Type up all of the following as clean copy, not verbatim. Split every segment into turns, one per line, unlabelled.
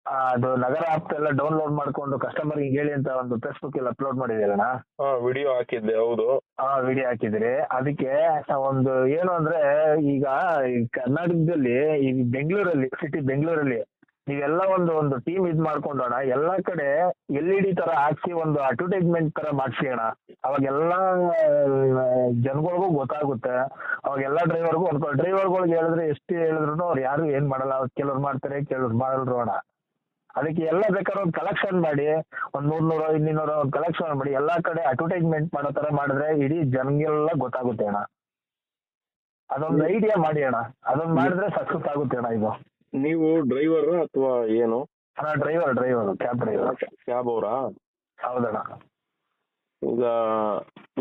ಅದು ನಗರ ಆಪ್ ಎಲ್ಲ ಡೌನ್ಲೋಡ್ ಮಾಡ್ಕೊಂಡು ಕಸ್ಟಮರ್ ಹೇಳಿ ಅಂತ ಒಂದು ಫೇಸ್ಬುಕ್ ಅಲ್ಲಿ ಅಪ್ಲೋಡ್ ಮಾಡಿದ್ದೀರಣ್ಣ.
ವಿಡಿಯೋ ಹಾಕಿದ್ದೆ, ಹೌದು.
ವಿಡಿಯೋ ಹಾಕಿದ್ರಿ. ಅದಕ್ಕೆ ಒಂದು ಏನು ಅಂದ್ರೆ, ಈಗ ಈ ಕರ್ನಾಟಕದಲ್ಲಿ ಈ ಬೆಂಗಳೂರಲ್ಲಿ ಬೆಂಗಳೂರಲ್ಲಿ ನೀವೆಲ್ಲ ಒಂದು ಒಂದು ಟೀಮ್ ಇದ್ ಮಾಡ್ಕೊಂಡೋಣ, ಎಲ್ಲಾ ಕಡೆ LED ತರ ಹಾಕ್ಸಿ ಒಂದು ಅಡ್ವರ್ಟೈಸ್ಮೆಂಟ್ ತರ ಮಾಡ್ಸಿ ಅಣ್ಣ. ಅವಾಗೆಲ್ಲ ಜನಗಳಿಗೂ ಗೊತ್ತಾಗುತ್ತೆ. ಅವಾಗೆಲ್ಲ ಡ್ರೈವರ್ಗೂ ಡ್ರೈವರ್ಗಳಿಗೆ ಹೇಳಿದ್ರೆ ಎಷ್ಟು ಹೇಳಿದ್ರು ಅವ್ರು ಯಾರು ಏನ್ ಮಾಡಲ್ಲ. ಕೆಲವ್ರು ಮಾಡ್ತಾರೆ, ಕೆಲವ್ರು ಮಾಡಲ್ರು ಅಣ್ಣ. ಅದಕ್ಕೆ ಎಲ್ಲ ಬೇಕಾದ್ರೆ ಒಂದು ಕಲೆಕ್ಷನ್ ಮಾಡಿ, ಒಂದ್ 100 200 ಒಂದು ಕಲೆಕ್ಷನ್ ಮಾಡಿ ಎಲ್ಲಾ ಕಡೆ ಅಡ್ವರ್ಟೈಸ್ಮೆಂಟ್ ಮಾಡೋ ತರ ಮಾಡಿದ್ರೆ ಇಡೀ ಜನಗೆಲ್ಲ ಗೊತ್ತಾಗುತ್ತೆ ಅಣ್ಣ. ಅದೊಂದು ಐಡಿಯಾ ಮಾಡಿ ಅಣ್ಣ. ಅದೊಂದು ಮಾಡಿದ್ರೆ ಸಕ್ಸಸ್ ಆಗುತ್ತೆ ಅಣ್ಣ. ಇದು
ನೀವು ಡ್ರೈವರ್ ಅಥವಾ ಏನು?
ಅಣ್ಣ ಡ್ರೈವರ್ ಕ್ಯಾಬ್ ಡ್ರೈವರ್.
ಕ್ಯಾಬ್ ಅವರಾ?
ಹೌದಣ್ಣ.
ಈಗ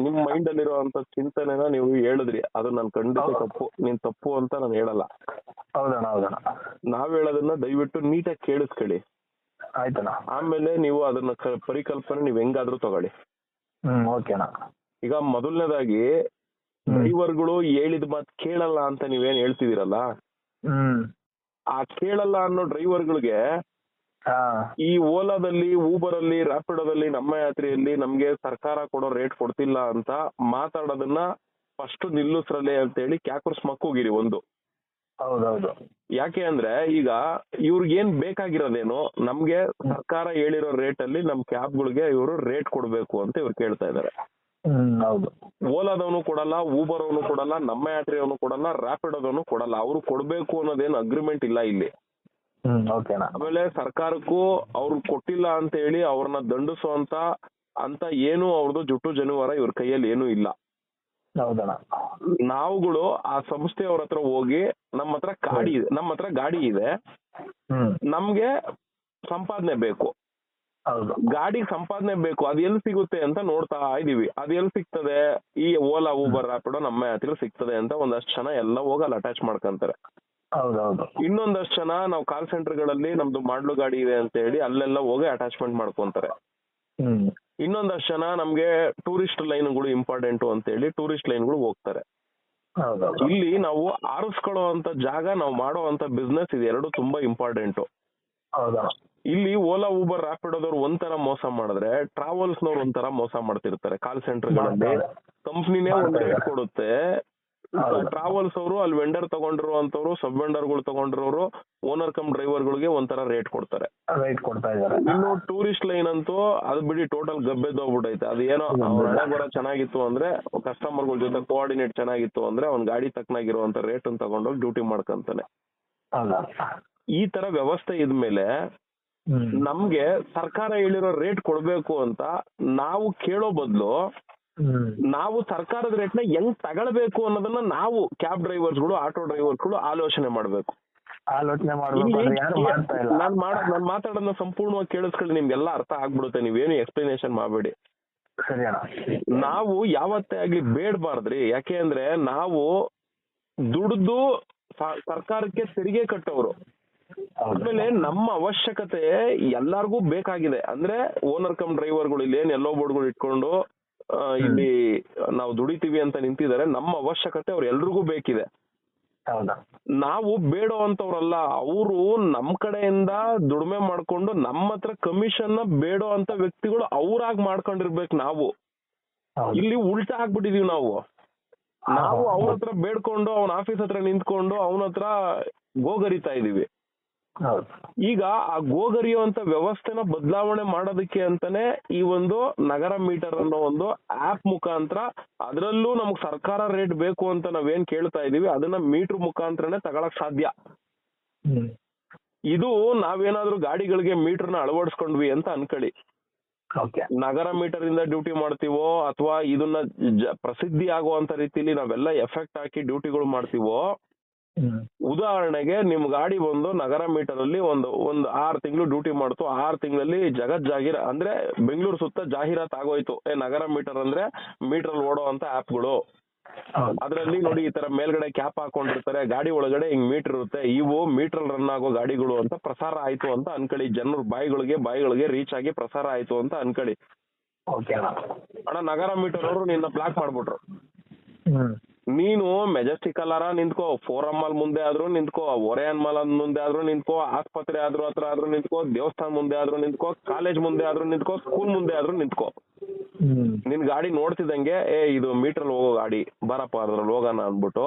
ನಿಮ್ ಮೈಂಡ್ ಅಲ್ಲಿರುವಂತ ಚಿಂತನೆನ ನೀವು ಹೇಳಿದ್ರಿ, ಅದು ನಾನು ಖಂಡಿತ ತಪ್ಪು, ನೀನ್ ತಪ್ಪು ಅಂತ ನಾನು ಹೇಳಲ್ಲ.
ಹೌದಣ್ಣ.
ನಾವ್ ಹೇಳೋದನ್ನ ದಯವಿಟ್ಟು ನೀಟಾಗಿ ಕೇಳಿಸ್ಕೊಳ್ಳಿ.
ಆಯ್ತಣ್ಣ.
ಆಮೇಲೆ ನೀವು ಅದನ್ನ ಪರಿಕಲ್ಪನೆ ನೀವ್ ಹೆಂಗಾದ್ರೂ ತಗೊಳ್ಳಿ.
ಓಕೆನಾ.
ಈಗ ಮೊದಲನೇದಾಗಿ ಡ್ರೈವರ್ಗಳು ಹೇಳಿದ ಮಾತು ಕೇಳಲ್ಲ ಅಂತ ನೀವೇನ್ ಹೇಳ್ತಿದ್ದೀರಲ್ಲ, ಆ ಕೇಳಲ್ಲ ಅನ್ನೋ ಡ್ರೈವರ್ಗಳಿಗೆ ಈ ಓಲಾದಲ್ಲಿ, ಊಬರ್ ಅಲ್ಲಿ, ರ್ಯಾಪಿಡೋದಲ್ಲಿ, ನಮ್ಮ ಯಾತ್ರೆಯಲ್ಲಿ ನಮ್ಗೆ ಸರ್ಕಾರ ಕೊಡೋ ರೇಟ್ ಕೊಡ್ತಿಲ್ಲ ಅಂತ ಮಾತಾಡೋದನ್ನ ಫಸ್ಟ್ ನಿಲ್ಲಿಸ್ರಲ್ಲೇ ಅಂತ ಹೇಳಿ ಕ್ಯಾಕರ್ಸ್ ಮಕ್ಕೋಗಿರಿ ಒಂದು.
ಹೌದೌದು.
ಯಾಕೆ ಅಂದ್ರೆ ಈಗ ಇವ್ರಿಗೇನ್ ಬೇಕಾಗಿರೋದೇನು, ನಮ್ಗೆ ಸರ್ಕಾರ ಹೇಳಿರೋ ರೇಟ್ ಅಲ್ಲಿ ನಮ್ ಕ್ಯಾಬ್ಗಳಿಗೆ ಇವರು ರೇಟ್ ಕೊಡ್ಬೇಕು ಅಂತ ಇವ್ರು ಕೇಳ್ತಾ ಇದಾರೆ.
ಹೌದು.
ಓಲಾದವನು ಕೊಡಲ್ಲ, ಊಬರ್ ಅವನು ಕೊಡಲ್ಲ, ನಮ್ಮ ಯಾತ್ರೆಯವನು ಕೊಡಲ್ಲ, ರ್ಯಾಪಿಡೋದವನು ಕೊಡಲ್ಲ. ಅವ್ರು ಕೊಡ್ಬೇಕು ಅನ್ನೋದೇನು ಅಗ್ರಿಮೆಂಟ್ ಇಲ್ಲ ಇಲ್ಲಿ. ಆಮೇಲೆ ಸರ್ಕಾರಕ್ಕೂ ಅವ್ರು ಕೊಟ್ಟಿಲ್ಲ ಅಂತ ಹೇಳಿ ಅವ್ರನ್ನ ದಂಡಿಸುವಂತ ಅಂತ ಏನು ಅವ್ರದ್ದು ಜುಟ್ಟು ಜನುವಾರ ಇವ್ರ ಕೈಯಲ್ಲಿ ಏನು ಇಲ್ಲ. ನಾವುಗಳು ಆ ಸಂಸ್ಥೆಯವ್ರ ಹತ್ರ ಹೋಗಿ ನಮ್ಮ ಹತ್ರ ಗಾಡಿ ಇದೆ, ನಮ್ಗೆ ಸಂಪಾದನೆ ಬೇಕು, ಗಾಡಿ ಸಂಪಾದನೆ ಬೇಕು, ಅದ್ ಎಲ್ಲಿ ಸಿಗುತ್ತೆ ಅಂತ ನೋಡ್ತಾ ಇದೀವಿ. ಅದ್ ಎಲ್ಲಿ ಸಿಗ್ತದೆ? ಈ ಓಲಾ, ಊಬರ್, ರ್ಯಾಪಿಡೋ, ನಮ್ಮ ಹತ್ರ ಸಿಗ್ತದೆ ಅಂತ ಒಂದಷ್ಟು ಜನ ಎಲ್ಲ ಹೋಗಿ ಅಲ್ಲಿ ಅಟ್ಯಾಚ್ ಮಾಡ್ಕೊಂತಾರೆ. ಇನ್ನೊಂದಷ್ಟು ಜನ ನಾವು ಕಾಲ್ ಸೆಂಟರ್ ಗಳಲ್ಲಿ ನಮ್ದು ಮಾಡ್ಲು ಗಾಡಿ ಇದೆ ಅಂತ ಹೇಳಿ ಅಲ್ಲೆಲ್ಲ ಹೋಗಿ ಅಟ್ಯಾಚ್ಮೆಂಟ್ ಮಾಡ್ಕೊಂತಾರೆ. ಇನ್ನೊಂದಷ್ಟು ಜನ ನಮ್ಗೆ ಟೂರಿಸ್ಟ್ ಲೈನ್ಗಳು ಇಂಪಾರ್ಟೆಂಟ್ ಅಂತ ಹೇಳಿ ಟೂರಿಸ್ಟ್ ಲೈನ್ಗಳು ಹೋಗ್ತಾರೆ. ಇಲ್ಲಿ ನಾವು ಆರಿಸ್ಕೊಳ್ಳೋ ಅಂತ ಜಾಗ, ನಾವು ಮಾಡೋ ಅಂತ ಬಿಸ್ನೆಸ್, ಇದೆರಡು ತುಂಬಾ ಇಂಪಾರ್ಟೆಂಟ್. ಇಲ್ಲಿ ಓಲಾ, ಊಬರ್, ರ್ಯಾಪಿಡೋದವ್ರು ಒಂಥರ ಮೋಸ ಮಾಡಿದ್ರೆ, ಟ್ರಾವೆಲ್ಸ್ನವ್ರು ಒಂಥರ ಮೋಸ ಮಾಡ್ತಿರ್ತಾರೆ. ಕಾಲ್ ಸೆಂಟರ್ಗಳಲ್ಲಿ ಕಂಪ್ನಿನೇ ಒಂದು ರೇಟ್ ಕೊಡುತ್ತೆ, ಟ್ರಾವೆಲ್ಸ್ ಅವರು ಅಲ್ಲಿ ವೆಂಡರ್ ತಗೊಂಡಿರುವಂತವ್ರು, ಸಬ್ ವೆಂಡರ್ಗಳು ತಗೊಂಡಿರೋರು, ಓನರ್ ಕಮ್ ಡ್ರೈವರ್ಗಳಿಗೆ ಒಂಥರ ರೇಟ್ ಕೊಡ್ತಾರೆ. ಇನ್ನು ಟೂರಿಸ್ಟ್ ಲೈನ್ ಅಂತೂ ಅದು ಬಿಡಿ, ಟೋಟಲ್ ಗಬ್ಬೆದ್ದೋಗ್ಬಿಟ್ಟೈತೆ. ಅದು ಏನೋ ಹಣೆ ಬರ ಚೆನ್ನಾಗಿತ್ತು ಅಂದ್ರೆ, ಕಸ್ಟಮರ್ಗಳ ಜೊತೆ ಕೋಆರ್ಡಿನೇಟ್ ಚೆನ್ನಾಗಿತ್ತು ಅಂದ್ರೆ, ಅವ್ನ್ ಗಾಡಿ ತಕ್ಕನಾಗಿರುವಂತ ರೇಟ್ ಅನ್ನು ತಗೊಂಡೋಗಿ ಡ್ಯೂಟಿ ಮಾಡ್ಕೊಂತಾನೆ. ಈ ತರ ವ್ಯವಸ್ಥೆ ಇದ್ಮೇಲೆ ನಮ್ಗೆ ಸರ್ಕಾರ ಹೇಳಿರೋ ರೇಟ್ ಕೊಡ್ಬೇಕು ಅಂತ ನಾವು ಕೇಳೋ ಬದಲು ನಾವು ಸರ್ಕಾರದ ರೇಟ್ ನ ಹೆಂಗ್ ತಗೊಳ್ಬೇಕು ಅನ್ನೋದನ್ನ ನಾವು ಕ್ಯಾಬ್ ಡ್ರೈವರ್ಸ್ಗಳು, ಆಟೋ ಡ್ರೈವರ್ಸ್ಗಳು ಆಲೋಚನೆ ಮಾಡ್ಬೇಕು. ನಾನ್ ಮಾತಾಡೋದನ್ನ ಸಂಪೂರ್ಣವಾಗಿ ಕೇಳಿಸ್ಕೊಳ್ಳಿ, ನಿಮ್ಗೆಲ್ಲ ಅರ್ಥ ಆಗ್ಬಿಡುತ್ತೆ, ನೀವೇನು ಎಕ್ಸ್ಪ್ಲನೇಷನ್ ಮಾಡಬೇಡಿ. ನಾವು ಯಾವತ್ತೇ ಆಗ್ಲಿ ಬೇಡಬಾರ್ದ್ರಿ. ಯಾಕೆ ಅಂದ್ರೆ ನಾವು ದುಡ್ದು ಸರ್ಕಾರಕ್ಕೆ ತೆರಿಗೆ ಕಟ್ಟೋರು. ಆಮೇಲೆ ನಮ್ಮ ಅವಶ್ಯಕತೆ ಎಲ್ಲಾರ್ಗೂ ಬೇಕಾಗಿದೆ. ಅಂದ್ರೆ ಓನರ್ ಕಮ್ ಡ್ರೈವರ್ಗಳು ಇಲ್ಲಿ ಏನ್ ಎಲ್ಲೋ ಬೋರ್ಡ್ಗಳು ಇಟ್ಕೊಂಡು ಇಲ್ಲಿ ನಾವು ದುಡಿತೀವಿ ಅಂತ ನಿಂತಿದ್ದಾರೆ. ನಮ್ಮ ಅವಶ್ಯಕತೆ ಅವ್ರ ಎಲ್ರಿಗೂ ಬೇಕಿದೆ. ನಾವು ಬೇಡೋ ಅಂತವ್ರಲ್ಲ, ಅವರು ನಮ್ ಕಡೆಯಿಂದ ದುಡಿಮೆ ಮಾಡ್ಕೊಂಡು ನಮ್ಮ ಹತ್ರ ಕಮಿಷನ್ ನ ಬೇಡೋ ಅಂತ ವ್ಯಕ್ತಿಗಳು ಅವ್ರಾಗ್ ಮಾಡ್ಕೊಂಡಿರ್ಬೇಕು. ನಾವು ಇಲ್ಲಿ ಉಲ್ಟಾ ಆಗ್ಬಿಟ್ಟಿದೀವಿ. ನಾವು ಅವ್ರ ಹತ್ರ ಬೇಡ್ಕೊಂಡು ಅವನ ಆಫೀಸ್ ಹತ್ರ ನಿಂತ್ಕೊಂಡು ಅವನ ಹತ್ರ ಗೋಗರಿತಾ ಇದೀವಿ. ಈಗ ಆ ಗೋಗರಿಯುವಂತ ವ್ಯವಸ್ಥೆನ ಬದಲಾವಣೆ ಮಾಡೋದಕ್ಕೆ ಅಂತಾನೆ ಈ ಒಂದು ನಗರ ಮೀಟರ್ ಅನ್ನೋ ಒಂದು ಆಪ್ ಮುಖಾಂತರ, ಅದರಲ್ಲೂ ನಮ್ಗೆ ಸರ್ಕಾರ ರೇಟ್ ಬೇಕು ಅಂತ ನಾವೇನ್ ಕೇಳ್ತಾ ಇದೀವಿ ಅದನ್ನ ಮೀಟರ್ ಮುಖಾಂತರನೇ ತಗೊಳಕ್ ಸಾಧ್ಯ. ಇದು ನಾವೇನಾದ್ರೂ ಗಾಡಿಗಳಿಗೆ ಮೀಟರ್ನ ಅಳವಡಿಸ್ಕೊಂಡ್ವಿ ಅಂತ ಅನ್ಕೊಳ್ಳಿ, ನಗರ ಮೀಟರ್ ಇಂದ ಡ್ಯೂಟಿ ಮಾಡ್ತೀವೋ ಅಥವಾ ಇದನ್ನ ಪ್ರಸಿದ್ಧಿ ಆಗುವಂತ ರೀತಿಲಿ ನಾವೆಲ್ಲ ಎಫೆಕ್ಟ್ ಹಾಕಿ ಡ್ಯೂಟಿಗಳು ಮಾಡ್ತೀವೋ, ಉದಾಹರಣೆಗೆ ನಿಮ್ ಗಾಡಿ ಬಂದು ನಗರ ಮೀಟರ್ ಅಲ್ಲಿ ಒಂದು 6 ತಿಂಗಳು ಡ್ಯೂಟಿ ಮಾಡ್ತು, 6 ತಿಂಗಳಲ್ಲಿ ಜಗತ್ ಜಾಹೀರ ಅಂದ್ರೆ ಬೆಂಗಳೂರು ಸುತ್ತ ಜಾಹೀರಾತ್ ಆಗೋಯ್ತು, ನಗರ ಮೀಟರ್ ಅಂದ್ರೆ ಮೀಟರ್ ಓಡೋ ಅಂತ ಆಪ್ಗಳು. ಅದ್ರಲ್ಲಿ ನೋಡಿ ಈ ತರ ಮೇಲ್ಗಡೆ ಕ್ಯಾಪ್ ಹಾಕೊಂಡಿರ್ತಾರೆ, ಗಾಡಿ ಒಳಗಡೆ ಹಿಂಗ್ ಮೀಟರ್ ಇರುತ್ತೆ, ಇವು ಮೀಟರ್ ರನ್ ಆಗೋ ಗಾಡಿಗಳು ಅಂತ ಪ್ರಸಾರ ಆಯ್ತು ಅಂತ ಅನ್ಕೊಳ್ಳಿ. ಜನರ ಬಾಯಿಗಳಿಗೆ ರೀಚ್ ಆಗಿ ಪ್ರಸಾರ ಆಯ್ತು ಅಂತ ಅನ್ಕೊಳ್ಳಿ. ಅಣ್ಣ ನಗರ ಮೀಟರ್ ಅವರು ನಿನ್ನ ಬ್ಲಾಕ್ ಮಾಡ್ಬಿಟ್ರು, ನೀನು ಮೆಜೆಸ್ಟಿಕ್ ಅಲ್ಲಾರ ನಿಂತ್ಕೋ, ಫೋರಮ್ ಅಲ್ಲಿ ಮುಂದೆ ಆದ್ರೂ ನಿಂತ್ಕೋ, ಒರೆಯನ್ ಮಾಲ್ ಮುಂದೆ ಆದ್ರೂ ನಿಂತ್ಕೋ, ಆಸ್ಪತ್ರೆ ಹತ್ರ ಆದ್ರೂ ನಿಂತ್ಕೋ, ದೇವಸ್ಥಾನ ಮುಂದೆ ಆದ್ರೂ ನಿಂತ್ಕೋ, ಕಾಲೇಜ್ ಮುಂದೆ ಆದ್ರೂ ನಿಂತ್ಕೋ, ಸ್ಕೂಲ್ ಮುಂದೆ ಆದ್ರೂ ನಿಂತ್ಕೋ. ನಿನ್ ಗಾಡಿ ನೋಡ್ತಿದ್ದಂಗೆ ಇದು ಮೀಟರ್ ಹೋಗೋ ಗಾಡಿ ಬರಪ್ಪ ಅದ್ರಲ್ಲಿ ಹೋಗೋಣ ಅಂದ್ಬಿಟ್ಟು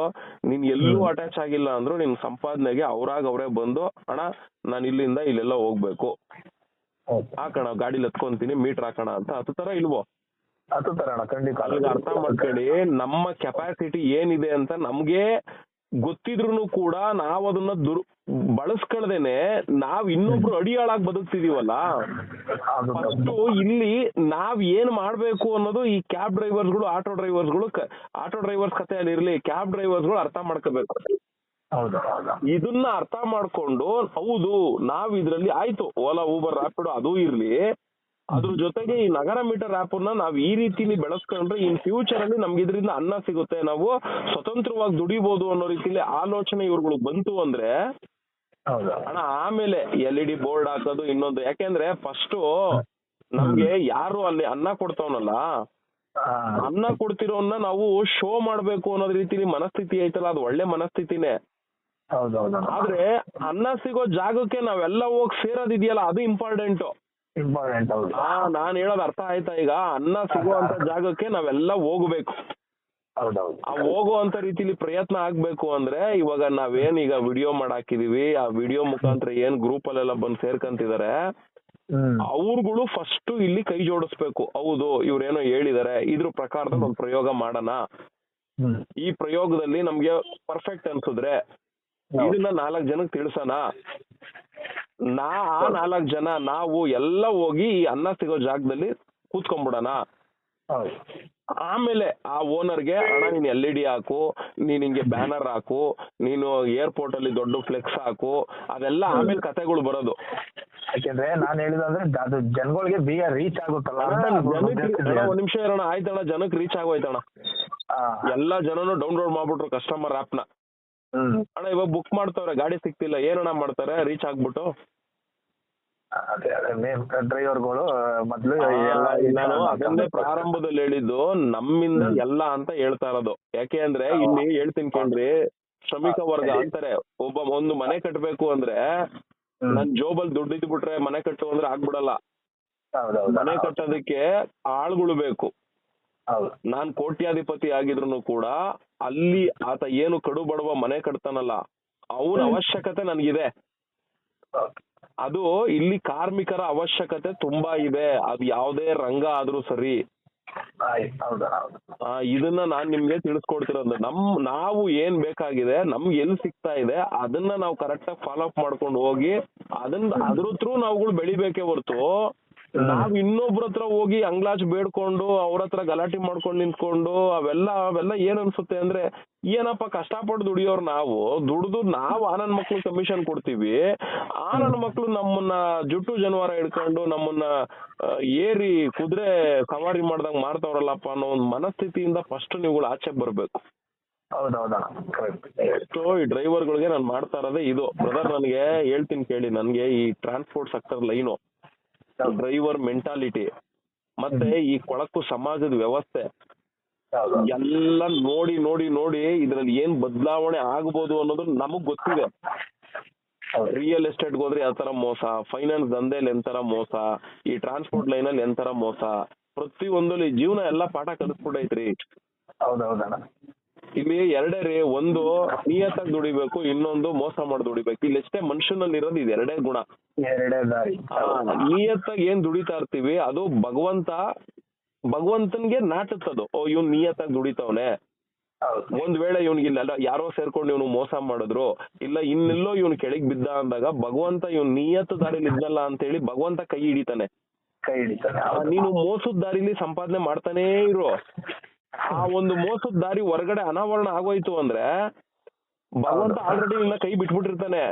ನೀನ್ ಎಲ್ಲೂ ಅಟ್ಯಾಚ್ ಆಗಿಲ್ಲ ಅಂದ್ರೂ ನಿನ್ ಸಂಪಾದನೆಗೆ ಅವರೇ ಬಂದು ಅಣ್ಣ ನಾನು ಇಲ್ಲಿಂದ ಇಲ್ಲೆಲ್ಲ ಹೋಗ್ಬೇಕು, ಹಾಕೋಣ ಗಾಡಿಲಿ ಹತ್ಕೊಂತೀನಿ ಮೀಟರ್ ಹಾಕೋಣ ಅಂತ ಹತ್ತು ತರ ಇಲ್ವೋ?
ಅದು ತರೋಣ ಖಂಡಿತ.
ಅಲ್ಲಿಗೆ ಅರ್ಥ ಮಾಡ್ಕೊಳ್ಳಿ, ನಮ್ಮ ಕೆಪಾಸಿಟಿ ಏನಿದೆ ಅಂತ ನಮ್ಗೆ ಗೊತ್ತಿದ್ರು ಕೂಡ ನಾವ್ ಅದನ್ನ ಬಳಸ್ಕೊಳ್ದೇನೆ ನಾವ್ ಇನ್ನೊಬ್ರು ಅಡಿಯಾಳಾಗಿ ಬದುಕ್ತಿದೀವಲ್ಲ. ಫಸ್ಟ್ ಇಲ್ಲಿ ನಾವ್ ಏನ್ ಮಾಡ್ಬೇಕು ಅನ್ನೋದು ಈ ಕ್ಯಾಬ್ ಡ್ರೈವರ್ಸ್ಗಳು, ಆಟೋ ಡ್ರೈವರ್ಸ್ ಕಥೆಯಲ್ಲಿ ಇರ್ಲಿ, ಕ್ಯಾಬ್ ಡ್ರೈವರ್ಸ್ಗಳು ಅರ್ಥ ಮಾಡ್ಕೋಬೇಕು. ಇದನ್ನ ಅರ್ಥ ಮಾಡ್ಕೊಂಡು ಹೌದು ನಾವ್ ಇದ್ರಲ್ಲಿ ಆಯ್ತು ಓಲಾ ಊಬರ್ ರ್ಯಾಪಿಡೋ ಅದು ಇರ್ಲಿ, ಅದ್ರ ಜೊತೆಗೆ ಈ ನಗರ ಮೀಟರ್ ಆಪ್ ಅನ್ನ ನಾವ್ ಈ ರೀತಿಲಿ ಬೆಳೆಸ್ಕೊಂಡ್ರೆ ಇನ್ ಫ್ಯೂಚರ್ ಅಲ್ಲಿ ನಮ್ಗೆ ಇದರಿಂದ ಅನ್ನ ಸಿಗುತ್ತೆ, ನಾವು ಸ್ವತಂತ್ರವಾಗಿ ದುಡಿಬಹುದು ಅನ್ನೋ ರೀತಿಲಿ ಆಲೋಚನೆ ಇವ್ರುಗಳು ಬಂತು ಅಂದ್ರೆ ಅಣ್ಣ ಆಮೇಲೆ LED ಬೋರ್ಡ್ ಹಾಕೋದು ಇನ್ನೊಂದು. ಯಾಕೆಂದ್ರೆ ಫಸ್ಟ್ ನಮ್ಗೆ ಯಾರು ಅಲ್ಲಿ ಅನ್ನ ಕೊಡ್ತಾವನಲ್ಲ, ಅನ್ನ ಕೊಡ್ತಿರೋನ್ನ ನಾವು ಶೋ ಮಾಡ್ಬೇಕು ಅನ್ನೋದ್ ರೀತಿಲಿ ಮನಸ್ಥಿತಿ ಐತಲ್ಲ, ಅದು ಒಳ್ಳೆ ಮನಸ್ಥಿತಿನೇ. ಆದ್ರೆ ಅನ್ನ ಸಿಗೋ ಜಾಗಕ್ಕೆ ನಾವೆಲ್ಲ ಹೋಗಿ ಸೇರೋದಿದೆಯಲ್ಲ ಅದು ಇಂಪಾರ್ಟೆಂಟ್. ನಾನ್ ಹೇಳೋದ್ ಅರ್ಥ ಆಯ್ತಾ? ಈಗ ಅನ್ನ ಸಿಗುವಂತ ಜಾಗಕ್ಕೆ ನಾವೆಲ್ಲ ಹೋಗ್ಬೇಕು. ಆ ಹೋಗುವಂತ ರೀತಿಲಿ ಪ್ರಯತ್ನ ಆಗ್ಬೇಕು ಅಂದ್ರೆ ಇವಾಗ ನಾವೇನ್ ಈಗ ವಿಡಿಯೋ ಮಾಡಾಕಿದೀವಿ, ಆ ವಿಡಿಯೋ ಮುಖಾಂತರ ಏನ್ ಗ್ರೂಪ್ ಅಲ್ಲೆಲ್ಲ ಬಂದ್ ಸೇರ್ಕಂತಿದಾರೆ ಅವ್ರುಗಳು ಫಸ್ಟ್ ಇಲ್ಲಿ ಕೈ ಜೋಡಿಸ್ಬೇಕು. ಹೌದು ಇವ್ರೇನೋ ಹೇಳಿದಾರೆ, ಇದ್ರ ಪ್ರಕಾರದಲ್ಲಿ ಒಂದ್ ಪ್ರಯೋಗ ಮಾಡೋಣ, ಈ ಪ್ರಯೋಗದಲ್ಲಿ ನಮ್ಗೆ ಪರ್ಫೆಕ್ಟ್ ಅನ್ಸಿದ್ರೆ ಇದನ್ನ 4 ಜನಕ್ಕೆ ತಿಳಿಸೋಣ, ಆ 4 ಜನ ನಾವು ಎಲ್ಲ ಹೋಗಿ ಈ ಅನ್ನ ಸಿಗೋ ಜಾಗದಲ್ಲಿ ಕೂತ್ಕೊಂಡ್ಬಿಡೋಣ. ಆಮೇಲೆ ಆ ಓನರ್ಗೆ ಅಣ್ಣ ನೀನ್ LED ಹಾಕು, ನೀನ್ ಹಿಂಗೆ ಬ್ಯಾನರ್ ಹಾಕು, ನೀನು ಏರ್ಪೋರ್ಟ್ ಅಲ್ಲಿ ದೊಡ್ಡ ಫ್ಲೆಕ್ಸ್ ಹಾಕು, ಅದೆಲ್ಲ ಆಮೇಲೆ ಕತೆಗಳು ಬರೋದು.
ಯಾಕೆಂದ್ರೆ ನಾನ್ ಹೇಳಿದಂದ್ರೆ ಅದು ಜನಗಳಿಗೆ ಬೇಗ ರೀಚ್ ಆಗುತ್ತಲ್ಲ.
ಒಂದ್ ನಿಮಿಷ ಇರೋಣ, ಆಯ್ತಣ್ಣ ಜನಕ್ಕೆ ರೀಚ್ ಆಗೋಯ್ತಣ್ಣ, ಎಲ್ಲಾ ಜನನು ಡೌನ್ಲೋಡ್ ಮಾಡ್ಬಿಟ್ರು ಕಸ್ಟಮರ್ ಆಪ್ ನ. ಅಣ್ಣ ಇವಾಗ ಬುಕ್ ಮಾಡ್ತಾವ್ರೆ, ಗಾಡಿ ಸಿಕ್ತಿಲ್ಲ, ಏನಣ್ಣ ಮಾಡ್ತಾರೆ ರೀಚ್ ಆಗ್ಬಿಟ್ಟು?
ಡ್ರೈವರ್ಗಳು ಮೊದ್ಲು
ನಾನು ಅದನ್ನೇ ಪ್ರಾರಂಭದಲ್ಲಿ ಹೇಳಿದ್ದು, ನಮ್ಮಿಂದ ಎಲ್ಲ ಅಂತ ಹೇಳ್ತಾ ಇರೋದು. ಯಾಕೆ ಅಂದ್ರೆ ಇಲ್ಲಿ ಹೇಳ್ತೀನಿ ಕೇಳ್ರಿ, ಶ್ರಮಿಕ ವರ್ಗ ಅಂತಾರೆ, ಒಂದು ಮನೆ ಕಟ್ಬೇಕು ಅಂದ್ರೆ ನನ್ ಜೋಬಲ್ ದುಡ್ಡು ಇದ್ಬಿಟ್ರೆ ಮನೆ ಕಟ್ಟು ಅಂದ್ರೆ ಆಗ್ಬಿಡಲ್ಲ. ಮನೆ ಕಟ್ಟೋದಕ್ಕೆ ಆಳ್ಗಳು ಬೇಕು. ನಾನ್ ಕೋಟ್ಯಾಧಿಪತಿ ಆಗಿದ್ರು ಕೂಡ ಅಲ್ಲಿ ಆತ ಏನು ಕಡು ಬಡವ ಮನೆ ಕಟ್ತಾನಲ್ಲ ಅವನ ಅವಶ್ಯಕತೆ ನನ್ಗಿದೆ. ಅದು ಇಲ್ಲಿ ಕಾರ್ಮಿಕರ ಅವಶ್ಯಕತೆ ತುಂಬಾ ಇದೆ, ಅದು ಯಾವ್ದೇ ರಂಗ ಆದ್ರೂ ಸರಿ. ಇದನ್ನ ನಾನ್ ನಿಮ್ಗೆ ತಿಳಿಸ್ಕೊಡ್ತಿರೋದು. ನಾವು ಏನ್ ಬೇಕಾಗಿದೆ, ನಮ್ಗೆ ಎಲ್ಲಿ ಸಿಗ್ತಾ ಇದೆ ಅದನ್ನ ನಾವು ಕರೆಕ್ಟ್ ಆಗಿ ಫಾಲೋ ಅಪ್ ಮಾಡ್ಕೊಂಡು ಹೋಗಿ ಅದ್ರ ಥ್ರೂ ನಾವುಗಳು ಬೆಳಿಬೇಕೇ ಹೊರ್ತು ನಾವ್ ಇನ್ನೊಬ್ರ ಹತ್ರ ಹೋಗಿ ಅಂಗ್ಲಾಚ್ ಬೇಡ್ಕೊಂಡು ಅವ್ರ ಹತ್ರ ಗಲಾಟೆ ಮಾಡ್ಕೊಂಡು ನಿಂತ್ಕೊಂಡು ಅವೆಲ್ಲ ಏನ್ ಅನ್ಸುತ್ತೆ ಅಂದ್ರೆ, ಏನಪ್ಪ ಕಷ್ಟಪಟ್ಟು ದುಡಿಯೋರು ನಾವು ದುಡ್ದು ನಾವು ಆ ನನ್ ಮಕ್ಳು ಕಮಿಷನ್ ಕೊಡ್ತೀವಿ, ಆ ನನ್ ಮಕ್ಳು ನಮ್ಮನ್ನ ಜುಟ್ಟು ಜನವಾರ ಹಿಡ್ಕೊಂಡು ನಮ್ಮನ್ನ ಏರಿ ಕುದುರೆ ಸವಾರಿ ಮಾಡ್ದಂಗ್ ಮಾಡ್ತಾವ್ರಲ್ಲಪ್ಪ ಅನ್ನೋ ಒಂದು ಮನಸ್ಥಿತಿಯಿಂದ ಫಸ್ಟ್ ನೀವುಗಳು ಆಚೆ ಬರ್ಬೇಕು. ಸೊ ಈ ಡ್ರೈವರ್ಗಳಿಗೆ ನಾನು ಮಾಡ್ತಾ ಇರೋದೇ ಇದು. ಬ್ರದರ್ ನನಗೆ ಹೇಳ್ತೀನಿ ಕೇಳಿ, ನನ್ಗೆ ಈ transport sector line, driver mentality ಮತ್ತೆ ಈ ಕೊಳಕು ಸಮಾಜದ ವ್ಯವಸ್ಥೆ ಎಲ್ಲ ನೋಡಿ ನೋಡಿ ನೋಡಿ ಇದ್ರಲ್ಲಿ ಏನ್ ಬದಲಾವಣೆ ಆಗ್ಬೋದು ಅನ್ನೋದು ನಮಗ್ ಗೊತ್ತಿದೆ. ರಿಯಲ್ ಎಸ್ಟೇಟ್ಗೆ ಹೋದ್ರೆ ಯಾವ ತರ ಮೋಸ, ಫೈನಾನ್ಸ್ ದಂಧೆಯಲ್ಲಿ ಎಂತರ ಮೋಸ, ಈ ಟ್ರಾನ್ಸ್ಪೋರ್ಟ್ ಲೈನ್ ಅಲ್ಲಿ ಎಂತರ ಮೋಸ, ಪ್ರತಿ ಒಂದಲ್ಲಿ ಜೀವನ ಎಲ್ಲಾ ಪಾಠ ಕಲಿಸ್ಬಿಟ್ಟೈತ್ರಿ. ಇಲ್ಲಿ ಎರಡೇ ರೀ, ಒಂದು ನಿಯತ್ತಾಗಿ ದುಡಿಬೇಕು, ಇನ್ನೊಂದು ಮೋಸ ಮಾಡಿ ದುಡಿಬೇಕು. ಇಲ್ಲಿ ಎಷ್ಟೇ ಮನುಷ್ಯನಲ್ಲಿ ಇರೋದು ಇದು ಎರಡೇ ಗುಣ. ನಿಯತ್ತಾಗಿ ಏನ್ ದುಡಿತಾ ಇರ್ತೀವಿ ಅದು ಭಗವಂತನ್ಗೆ ನಾಟುತ್ತದು. ಇವ್ನ್ ನಿಯತ್ತಾಗಿ ದುಡಿತವನೆ, ಒಂದ್ ವೇಳೆ ಇವ್ನಿಗಿಲ್ಲ ಯಾರೋ ಸೇರ್ಕೊಂಡು ಇವ್ನು ಮೋಸ ಮಾಡಿದ್ರು, ಇಲ್ಲ ಇನ್ನೆಲ್ಲೋ ಇವ್ನು ಕೆಳಗ್ ಬಿದ್ದ ಅಂದಾಗ ಭಗವಂತ ಇವ್ನ್ ನಿಯತ್ತು ದಾರಿಲಿ ಇದ್ನಲ್ಲ ಅಂತ ಹೇಳಿ ಭಗವಂತ ಕೈ ಹಿಡಿತಾನೆ. ನೀನು ಮೋಸದ ದಾರಿಲಿ ಸಂಪಾದನೆ ಮಾಡ್ತಾನೇ ಇರು. ಆ ಒಂದು ಮೋಸದ ದಾರಿ ಹೊರಗಡೆ ಅನಾವರಣ ಆಗೋಯ್ತು ಅಂದ್ರೆ ಭಗವಂತ ಆಲ್ರೆಡಿ ನಿನ್ನ ಕೈ ಬಿಟ್ಬಿಟ್ಟಿರ್ತಾನೆ.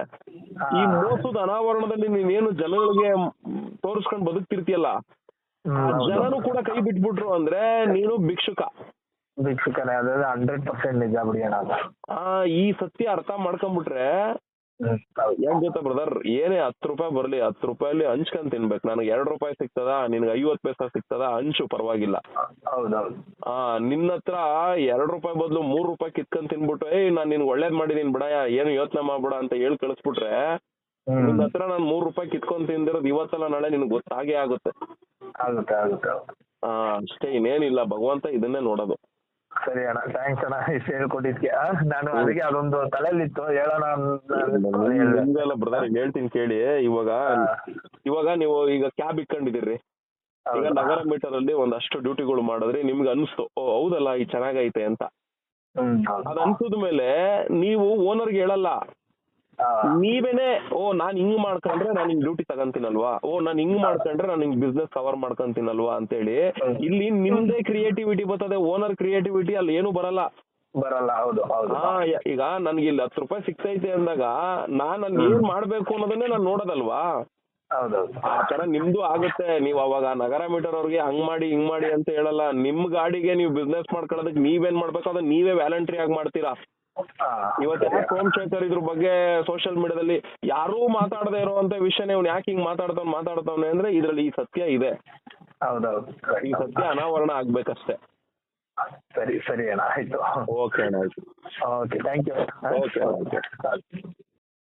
ಈ ಮೋಸದ ಅನಾವರಣದಲ್ಲಿ ನೀನೇನು ಜನಗಳಿಗೆ ತೋರಿಸ್ಕೊಂಡು ಬದುಕ್ತಿರ್ತೀಯಲ್ಲ, ಜನನು ಕೂಡ ಕೈ ಬಿಟ್ಬಿಟ್ರು ಅಂದ್ರೆ ನೀನು ಭಿಕ್ಷುಕನೇ.
100% ನಿಜ ಬಿಡಿ.
ಈ ಸತ್ಯ ಅರ್ಥ ಮಾಡ್ಕೊಂಡ್ಬಿಟ್ರೆ
ಹೌದು.
ಏನ್ ಗೊತ್ತಾ ಬ್ರದರ್, ಏನೇ 10 ರೂಪಾಯಿ ಬರ್ಲಿ 10 ರೂಪಾಯಲ್ಲಿ ಹಂಚ್ಕೊಂಡ್ ತಿನ್ಬೇಕು. ನನಗೆ 2 ರೂಪಾಯಿ ಸಿಗ್ತದಾ, ನಿನ್ಗೆ 50 ಪೈಸಾ ಸಿಗ್ತದಾ, ಹಂಚು ಪರವಾಗಿಲ್ಲ.
ಹೌದೌದು.
ನಿನ್ನ ಹತ್ರ 2 ರೂಪಾಯಿ ಬದಲು 3 ರೂಪಾಯಿ ಕಿತ್ಕೊಂಡ್ ತಿನ್ಬಿಟ್ಟು ನಾನ್ ನಿನ್ಗೆ ಒಳ್ಳೇದ್ ಮಾಡಿದೀನಿ ಬಿಡಯ್ಯ, ಏನು ಯೋಚನೆ ಮಾಡ್ಬೇಡ ಅಂತ ಹೇಳಿ ಕಳಿಸ್ಬಿಟ್ರೆ, ನಿನ್ನ ಹತ್ರ ನಾನು 3 ರೂಪಾಯಿ ಕಿತ್ಕೊಂಡ್ ತಿಂದಿರೋದು ಇವತ್ತಲ್ಲ ನಾಳೆ ನಿನ್ಗೆ ಗೊತ್ತಾಗೇ ಆಗುತ್ತೆ.
ಆಗುತ್ತೆ ಆಗುತ್ತೆ.
ಅಷ್ಟೇ, ಇನ್ನೇನಿಲ್ಲ, ಭಗವಂತ ಇದನ್ನೇ ನೋಡೋದು.
ಸರಿ ಅಣ್ಣ, ಥ್ಯಾಂಕ್ಸ್ ಅಣ್ಣ ಇಷ್ಟು ಹೇಳ್ಕೊಟ್ಟಿದ್ಕೆ. ನಾನು ಅದಕ್ಕೆ ಅದೊಂದು ತಲೆಯಲ್ಲಿತ್ತು ಹೇಳೋಣ
ನಿಮ್ಗೆಲ್ಲ ಬ್ರದರ್ ಹೇಳ್ತೀನಿ ಕೇಳಿ. ಇವಾಗ ನೀವು ಈಗ ಕ್ಯಾಬ್ ಇಟ್ಕೊಂಡಿದ್ದೀರಿ, ಈಗ ನಗರ ಮೀಟರ್ ಅಲ್ಲಿ ಒಂದಷ್ಟು ಡ್ಯೂಟಿಗಳು ಮಾಡಿದ್ರಿ, ನಿಮ್ಗೆ ಅನ್ಸ್ತು ಓ ಹೌದಲ್ಲ ಇದು ಚೆನ್ನಾಗೈತೆ ಅಂತ. ಅದ್ ಅನ್ಸಿದ ಮೇಲೆ ನೀವು ಓನರ್ಗೆ ಹೇಳಲ್ಲ, ನೀವೇನೆ ಓ ನಾನ್ ಹಿಂಗ್ ಮಾಡ್ಕೊಂಡ್ರೆ ನಾನು ಹಿಂಗ್ ಡ್ಯೂಟಿ ತಗಂತೀನಲ್ವಾ, ಓ ನಾನ್ ಹಿಂಗ್ ಮಾಡ್ಕೊಂಡ್ರೆ ನಾನು ಹಿಂಗ್ ಬಿಸ್ನೆಸ್ ಕವರ್ ಮಾಡ್ಕೊಂತೀನಲ್ವಾ ಅಂತೇಳಿ ಇಲ್ಲಿ ನಿಮ್ದೇ ಕ್ರಿಯೇಟಿವಿಟಿ ಬರ್ತದೆ. ಓನರ್ ಕ್ರಿಯೇಟಿವಿಟಿ ಅಲ್ಲಿ ಏನು ಬರಲ್ಲ.
ಹೌದು ಹೌದು.
ಈಗ ನನ್ಗೆ ಇಲ್ಲಿ 10 ರೂಪಾಯಿ ಸಿಗ್ತೈತೆ ಅಂದಾಗ ನನ್ಗೆ ಏನ್ ಮಾಡ್ಬೇಕು ಅನ್ನೋದನ್ನೇ ನಾನು ನೋಡೋದಲ್ವಾ.
ಹೌದೌದು.
ಆ ತರ ನಿಮ್ದು ಆಗುತ್ತೆ. ನೀವ್ ಅವಾಗ ನಗರ ಮೀಟರ್ ಅವ್ರಿಗೆ ಹಂಗ್ ಮಾಡಿ ಹಿಂಗ್ ಮಾಡಿ ಅಂತ ಹೇಳಲ್ಲ. ನಿಮ್ ಗಾಡಿಗೆ ನೀವು ಬಿಸ್ನೆಸ್ ಮಾಡ್ಕೊಳ್ಳೋದಕ್ಕೆ ನೀವೇನ್ ಮಾಡ್ಬೇಕು ಅದನ್ನ ನೀವೇ ವ್ಯಾಲಂಟ್ರಿ ಆಗಿ ಮಾಡ್ತೀರಾ. ಇವತ್ತು ಸೋಮಶೇಖರ್ ಇದ್ರ ಬಗ್ಗೆ ಸೋಷಿಯಲ್ ಮೀಡಿಯಾದಲ್ಲಿ ಯಾರೂ ಮಾತಾಡದೇ ಇರುವಂತ ವಿಷಯನೇ ಇವ್ನು ಯಾಕೆ ಹಿಂಗ್ ಮಾತಾಡ್ತಾವನೆ ಅಂದ್ರೆ ಇದ್ರಲ್ಲಿ ಈ ಸತ್ಯ ಇದೆ.
ಹೌದೌದು.
ಈ ಸತ್ಯ ಅನಾವರಣ ಆಗ್ಬೇಕಷ್ಟೇ.
ಸರಿ ಸರಿ ಅಣ್ಣ, ಆಯ್ತು.
ಓಕೆ ಅಣ್ಣ, ಆಯ್ತು.
Okay, thank you.
ಓಕೆ.